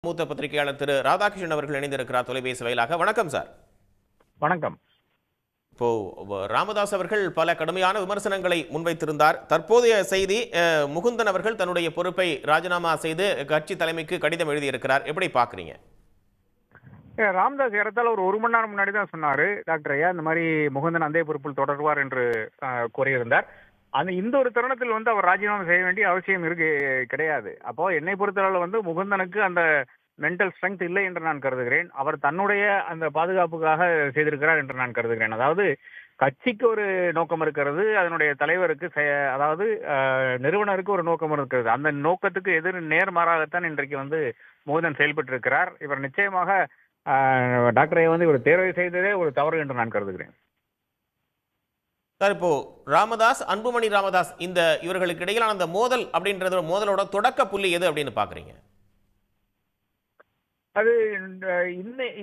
மூத்த பத்திரிகையாளர் திரு ராதாகிருஷ்ணன் அவர்கள் இணைந்திருக்கிறார் தொலைபேசி வாயிலாக. வணக்கம் சார். வணக்கம். இப்போ ராமதாஸ் அவர்கள் பல கடுமையான விமர்சனங்களை முன்வைத்திருந்தார். தற்போதைய செய்தி, முகுந்தன் அவர்கள் தன்னுடைய பொறுப்பை ராஜினாமா செய்து கட்சி தலைமைக்கு கடிதம் எழுதியிருக்கிறார். எப்படி பாக்குறீங்க? ராமதாஸ் ஏறத்தாழ ஒரு மணி நேரம் முன்னாடி தான் சொன்னாரு, டாக்டர் ஐயா இந்த மாதிரி முகுந்தன் அதே பொறுப்பில் தொடர்வார் என்று கூறியிருந்தார். இந்த ஒரு தருணத்தில் அவர் ராஜினாமா செய்ய வேண்டிய அவசியம் கிடையாது. அப்போ என்னை பொறுத்தளவில் முகுந்தனுக்கு அந்த மென்டல் ஸ்ட்ரென்த் இல்லை என்று நான் கருதுகிறேன். அவர் தன்னுடைய அந்த பாதுகாப்புக்காக செய்திருக்கிறார் என்று நான் கருதுகிறேன். அதாவது கட்சிக்கு ஒரு நோக்கம் இருக்கிறது, அதனுடைய தலைவருக்கு அதாவது நிறுவனருக்கு ஒரு நோக்கம் இருக்கிறது. அந்த நோக்கத்துக்கு நேர்மாறாகத்தான் இன்றைக்கு முகுந்தன் செயல்பட்டு இருக்கிறார். இவர் நிச்சயமாக டாக்டரை இவர் தேர்வு செய்ததே ஒரு தவறு என்று நான் கருதுகிறேன். சார், இப்போ ராமதாஸ், அன்புமணி ராமதாஸ், இந்த இவர்களுக்கு இடையிலான அந்த மோதல் அப்படின்றது மோதலோட தொடக்க புள்ளி எது அப்படின்னு பாக்குறீங்க? அது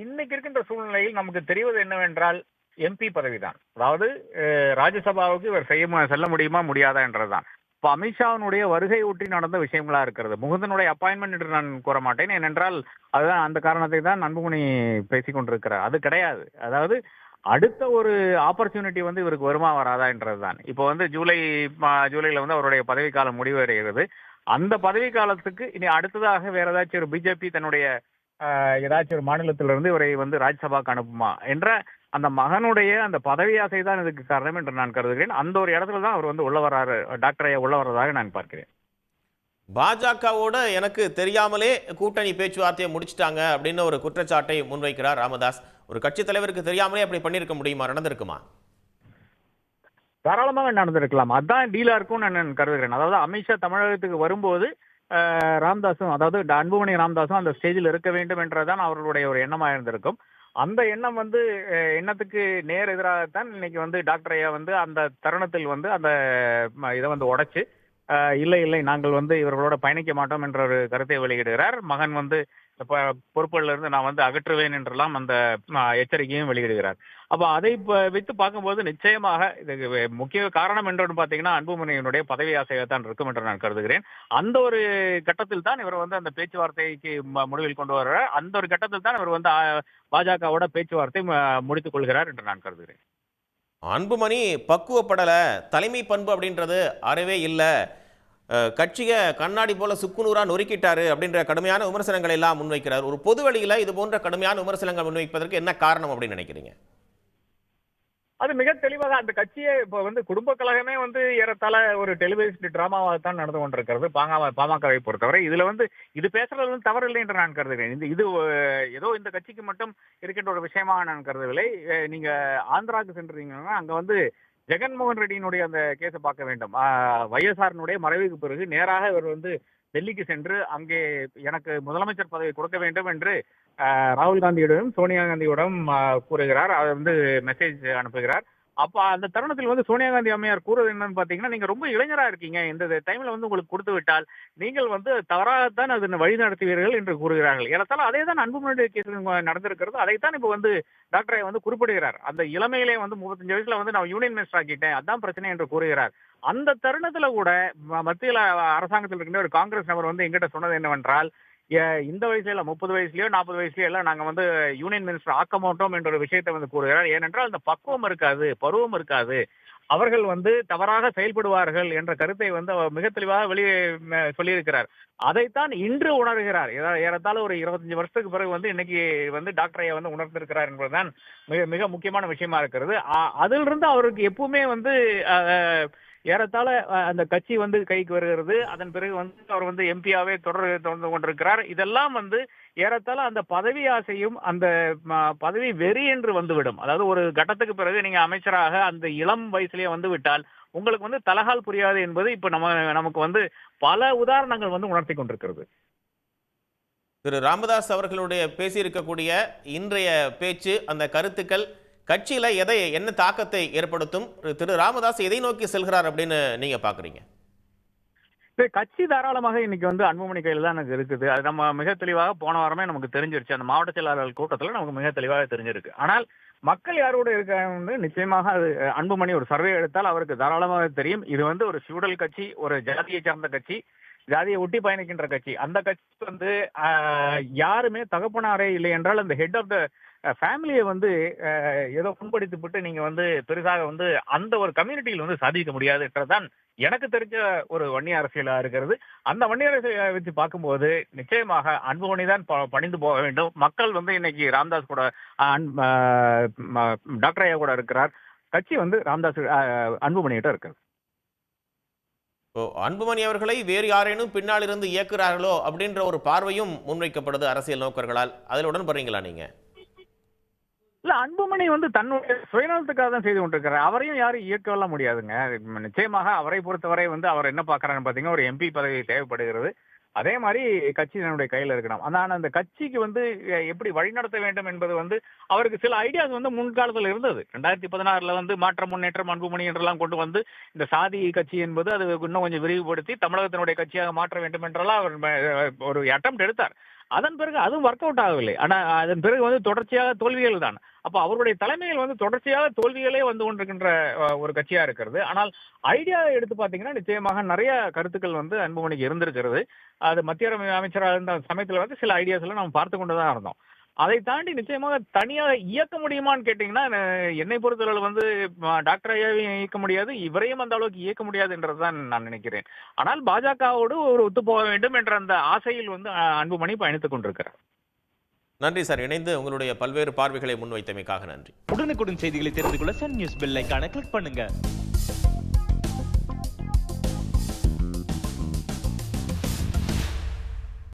இன்னைக்கு இருக்கின்ற சூழ்நிலையில் நமக்கு தெரிவது என்னவென்றால் எம்பி பதவிதான். அதாவது ராஜ்யசபாவுக்கு இவர் செல்ல முடியுமா முடியாதா என்றதுதான். இப்போ அமித்ஷாவினுடைய வருகை ஒட்டி நடந்த விஷயங்களா இருக்கிறது. முகுந்தனுடைய அப்பாயின்மெண்ட் என்று நான் கூற மாட்டேன். ஏனென்றால் அதுதான் அந்த காரணத்தை தான் அன்புமணி பேசிக் கொண்டிருக்கிறார். அது கிடையாது. அதாவது அடுத்த ஒரு ஆப்பர்ச்சுனிட்டி இவருக்கு வருமா வராதா என்றதுதான். இப்போ ஜூலைல அவருடைய பதவி காலம் முடிவடைகிறது. அந்த பதவி காலத்துக்கு இனி அடுத்ததாக வேற ஏதாச்சும் ஒரு பிஜேபி தன்னுடைய ஏதாச்சும் ஒரு மாநிலத்திலிருந்து இவரை ராஜ்யசபாக்கு அனுப்புமா என்ற அந்த மகனுடைய அந்த பதவி ஆசை தான் இதுக்கு காரணம் என்று நான் கருதுகிறேன். அந்த ஒரு இடத்துல தான் அவர் உள்ள வர்றாரு, டாக்டர் ஐயா உள்ள வர்றதாக நான் பார்க்கிறேன். பாஜகவோட எனக்கு தெரியாமலே கூட்டணி பேச்சுவார்த்தையை முடிச்சிட்டாங்க அப்படின்னு ஒரு குற்றச்சாட்டை முன்வைக்கிறார் ராமதாஸ். ஒரு கட்சி தலைவருக்கு தெரியாமலே அப்படி பண்ணிருக்க முடியுமா? நடந்திருக்குமா? தாராளமாக நடந்திருக்கலாம். அதான் டீலா இருக்கும் நான் கருதுகிறேன். அதாவது அமித்ஷா தமிழகத்துக்கு வரும்போது ராமதாஸும், அதாவது அன்புமணி ராமதாஸும் அந்த ஸ்டேஜில் இருக்க வேண்டும் என்றதான் அவர்களுடைய ஒரு எண்ணமாக இருந்திருக்கும். அந்த எண்ணம் எண்ணத்துக்கு நேர் எதிராகத்தான் இன்னைக்கு டாக்டர் ஐயா அந்த தருணத்தில் அந்த இதை உடைச்சு இல்லை இல்லை நாங்கள் இவர்களோட பயணிக்க மாட்டோம் என்ற ஒரு கருத்தை வெளியிடுகிறார். மகன் பொறுப்புல இருந்து நான் அகற்றுவேன் என்றெல்லாம் அந்த எச்சரிக்கையும் வெளியிடுகிறார். அப்ப அதை வைத்து பார்க்கும்போது நிச்சயமாக இதுக்கு முக்கிய காரணம் என்று பாத்தீங்கன்னா அன்புமணியினுடைய பதவி ஆசையத்தான் இருக்கும் என்று நான் கருதுகிறேன். அந்த ஒரு கட்டத்தில் தான் இவர் அந்த பேச்சுவார்த்தைக்கு முடிவில் கொண்டு வர்றார். அந்த ஒரு கட்டத்தில் தான் இவர் பாஜகவோட பேச்சுவார்த்தை முடித்துக் கொள்கிறார் என்று நான் கருதுகிறேன். அன்புமணி பக்குவப்படல, தலைமை பண்பு அப்படின்றது அறவே இல்லை, கட்சியை கண்ணாடி போல சுக்குநூறா நொறுக்கிட்டாரு அப்படின்ற கடுமையான விமர்சனங்களை எல்லாம் முன்வைக்கிறார். ஒரு பொது வழியில இது போன்ற கடுமையான விமர்சனங்கள் முன்வைப்பதற்கு என்ன காரணம் அப்படின்னு நினைக்கிறீங்க? அது மிக தெளிவாக அந்த கட்சியை இப்போ குடும்ப கழகமே ஏறத்தாழ ஒரு டெலிவிஷன் டிராமாவாக தான் நடந்து கொண்டிருக்கிறது பாமகவை பொறுத்தவரை. இதுல இது பேசுறது தவறு இல்லை என்று நான் கருதுகிறேன். இது ஏதோ இந்த கட்சிக்கு மட்டும் இருக்கின்ற ஒரு விஷயமாக நான் கருதவில்லை. நீங்க ஆந்திராவுக்கு சென்றீங்கன்னா அங்க ஜெகன்மோகன் ரெட்டியினுடைய அந்த கேஸை பார்க்க வேண்டும். வைஎஸ்ஆர்னுடைய மறைவுக்கு பிறகு நேராக இவர் டெல்லிக்கு சென்று அங்கே எனக்கு முதலமைச்சர் பதவி கொடுக்க வேண்டும் என்று ராகுல் காந்தியிடம் சோனியா காந்தியிடம் கூறுகிறார். அவர் மெசேஜ் அனுப்புகிறார். அப்ப அந்த தருணத்தில் சோனியா காந்தி அம்மையார் கூறுவது என்னன்னு பாத்தீங்கன்னா, நீங்க ரொம்ப இளைஞரா இருக்கீங்க, இந்த டைம்ல உங்களுக்கு கொடுத்து விட்டால் நீங்கள் தவறாகத்தான் அதை வழி நடத்துவீர்கள் என்று கூறுகிறார்கள். ஏறத்தாழ அதே தான் அன்புமணி கேஸில் நடந்திருக்கிறது. அதைத்தான் இப்ப டாக்டரை குறிப்பிடுகிறார். அந்த இளமையிலே 35 வயசுல நான் யூனியன் மினிஸ்டர் ஆக்கிட்டேன், அதான் பிரச்சனை என்று கூறுகிறார். அந்த தருணத்துல கூட மத்தியில அரசாங்கத்தில் இருக்கின்ற ஒரு காங்கிரஸ் நபர் எங்கிட்ட சொன்னது என்னவென்றால், இந்த வயசுல 30 வயசுலயோ 40 வயசுலயோ எல்லாம் நாங்க யூனியன் மினிஸ்டர் ஆக்க மாட்டோம் என்ற ஒரு விஷயத்தை கூறுகிறார். ஏனென்றால் அந்த பக்குவம் இருக்காது, பருவம் இருக்காது, அவர்கள் தவறாக செயல்படுவார்கள் என்ற கருத்தை அவர் மிக தெளிவாக வெளியே சொல்லியிருக்கிறார். அதைத்தான் இன்று உணர்கிறார். ஏறத்தாழ ஒரு 25 வருஷத்துக்கு பிறகு இன்னைக்கு டாக்டர் ஐயா உணர்ந்திருக்கிறார் என்பதுதான் மிக மிக முக்கியமான விஷயமா இருக்கிறது. அதிலிருந்து அவருக்கு எப்பவுமே ஏறத்தாழ அந்த கட்சி கைக்கு வருகிறது. அதன் பிறகு அவர் எம்பியாவே தொடர்ந்து கொண்டிருக்கிறார். இதெல்லாம் ஏறத்தாழ அந்த பதவி ஆசையும் அந்த பதவி வெறி என்று வந்துவிடும். அதாவது ஒரு கட்டத்துக்கு பிறகு நீங்க அமைச்சராக அந்த இளம் வயசுலயே விட்டால் உங்களுக்கு தலகால் புரியாது என்பது இப்ப நமக்கு பல உதாரணங்கள் உணர்த்தி கொண்டிருக்கிறது. திரு ராமதாஸ் அவர்களுடைய பேசியிருக்கக்கூடிய இன்றைய பேச்சு, அந்த கருத்துக்கள் கட்சியில என்ன தாக்கத்தை ஏற்படுத்தும்? திரு ராமதாஸ் எதை நோக்கி செல்கிறார் அப்படின்னு நீங்க பாக்குறீங்க? கட்சி தாராளமாக இன்னைக்கு அன்புமணி கையில் தான் எனக்கு இருக்குது. அது நம்ம மிக தெளிவாக போன வாரமே நமக்கு தெரிஞ்சிருச்சு. அந்த மாவட்ட செயலாளர்கள் கூட்டத்தில் நமக்கு மிக தெளிவாக தெரிஞ்சிருக்கு. ஆனால் மக்கள் யாரோட இருக்காங்க நிச்சயமாக அது அன்புமணி ஒரு சர்வே எடுத்தால் அவருக்கு தாராளமாக தெரியும். இது ஒரு ஃபியூடல் கட்சி, ஒரு ஜாதியை சார்ந்த கட்சி. ஜாதியை ஒட்டி பயணிக்கின்ற கட்சி. அந்த கட்சி வந்து யாருமே தகப்பனாரே இல்லை என்றால் அந்த ஹெட் ஆஃப் த ஃபேமிலியை வந்து ஏதோ புண்படுத்திவிட்டு நீங்க வந்து பெருசாக வந்து அந்த ஒரு கம்யூனிட்டியில் வந்து சாதிக்க முடியாதுன்றதுதான் எனக்கு தெரிஞ்ச ஒரு வன்னிய அரசியலா இருக்கிறது. அந்த வன்னிய அரசியலை வச்சு பார்க்கும்போது நிச்சயமாக அன்புமணி தான் பணிந்து போக வேண்டும். மக்கள் வந்து இன்னைக்கு ராமதாஸ் கூட டாக்டர் ஐயா கூட இருக்கிறார். கட்சி வந்து ராமதாஸ் அன்புமணிகிட்ட இருக்கு. அன்புமணி அவர்களை வேறு யாரேனும் பின்னால் இருந்து இயக்குறார்களோ அப்படின்ற ஒரு பார்வையும் முன்வைக்கப்படுது அரசியல் நோக்கர்களால். அதில் உடன்படுறீங்களா நீங்க? இல்ல, அன்புமணி வந்து தன்னுடைய சுயநலத்துக்காக தான் செய்து கொண்டிருக்கிறார். அவரையும் யாரும் இயக்கலாம் முடியாதுங்க. நிச்சயமாக அவரை பொறுத்தவரை வந்து அவர் என்ன பாக்குறாருன்னு பாத்தீங்கன்னா, ஒரு எம்பி பதவி தேவைப்படுகிறது. அதே மாதிரி கட்சி தன்னுடைய கையில இருக்கணும். ஆனால் அந்த கட்சிக்கு வந்து எப்படி வழிநடத்த வேண்டும் என்பது வந்து அவருக்கு சில ஐடியாஸ் வந்து முன்காலத்தில் இருந்தது. 2016 வந்து மாற்றம் முன்னேற்றம் அன்புமணி என்றெல்லாம் கொண்டு வந்து இந்த சாதி கட்சி என்பது அது இன்னும் கொஞ்சம் விரிவுபடுத்தி தமிழகத்தினுடைய கட்சியாக மாற்ற வேண்டும் என்றெல்லாம் அவர் ஒரு அட்டெம்ப்ட் எடுத்தார். அதன் பிறகு அதுவும் ஒர்க் அவுட் ஆகவில்லை. ஆனா அதன் பிறகு வந்து தொடர்ச்சியாக தோல்விகள் தான். அப்ப அவருடைய தலைமையில் வந்து தொடர்ச்சியாக தோல்விகளே வந்து கொண்டிருக்கின்ற ஒரு கட்சியா இருக்கிறது. ஆனால் ஐடியா எடுத்து பாத்தீங்கன்னா நிச்சயமாக நிறைய கருத்துக்கள் வந்து அன்புமணிக்கு இருந்திருக்கிறது. அது மத்திய அமைச்சராக இருந்த சமயத்துல வந்து சில ஐடியாஸ் எல்லாம் நம்ம பார்த்து கொண்டுதான் இருந்தோம். அதை தாண்டி நிச்சயமாக தனியாக இயக்க முடியுமான்னு கேட்டீங்கன்னா, என்னை பொறுத்தளவு வந்து டாக்டர் ஐயாவையும் இயக்க முடியாது, இவரையும் அந்த அளவுக்கு இயக்க முடியாது என்றுதான் நான் நினைக்கிறேன். ஆனால் பாஜகவோடு ஒரு ஒத்து போக வேண்டும் என்ற அந்த ஆசையில் வந்து அன்புமணி பயணித்துக் கொண்டிருக்கிறார். நன்றி சார். இணைந்து உங்களுடைய பல்வேறு பார்வைகளை முன்வைத்தமைக்காக நன்றி. உடனுக்குடன் செய்திகளை தெரிந்து கொள்ள சன் நியூஸ் பெல் ஐகானை கிளிக் பண்ணுங்க.